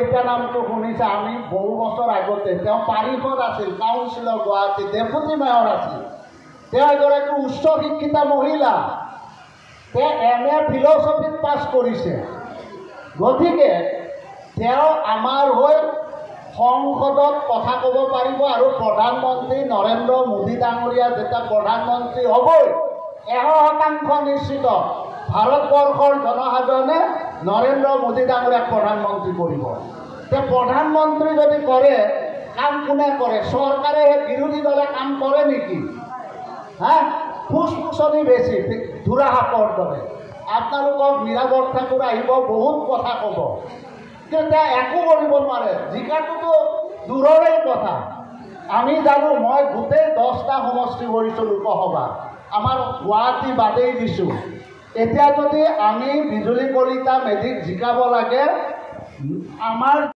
এতিয়া নামটো শুনিছে, আমি বহু বছৰ আগতে তেওঁ পাৰিষদ আছিল, কাউন্সিলৰ গুৱাহাটী ডেপুটি মেয়ৰ আছিল। তেওঁ এগৰাকী উচ্চ শিক্ষিতা মহিলা, তেওঁ MA ফিলচফিত পাছ কৰিছে। গতিকে তেওঁ আমাৰ হৈ সংসদত কথা ক'ব পাৰিব আৰু প্ৰধানমন্ত্ৰী নৰেন্দ্ৰ মোদী ডাঙৰীয়া যেতিয়া প্ৰধানমন্ত্ৰী হ'বই 100% নিশ্চিত ভাৰতবৰ্ষৰ জনসাধাৰণে নৰেন্দ্ৰ মোদী ডাঙৰীয়াক প্ৰধানমন্ত্ৰী কৰিব। তে প্ৰধানমন্ত্ৰী যদি কৰে, কাম কোনে কৰে? চৰকাৰে বিৰোধী দলে কাম কৰে নেকি? হা, ফুচফুচনি বেছি ধুৰা সাপৰ দৰে। আপোনালোকক মীৰা বৰঠাকুৰ আহিব, বহুত কথা ক'ব, কিন্তু তেওঁ একো কৰিব নোৱাৰে। জিকাটোতো দূৰৰে কথা। আমি জানো, মই গোটেই 10টা সমষ্টি কৰিছোঁ লোকসভা, আমাৰ গুৱাহাটী বাদেই দিছোঁ। এতিয়া যদি আমি বিজুলী কলিতা মেধিক জিকাব লাগে, আমাৰ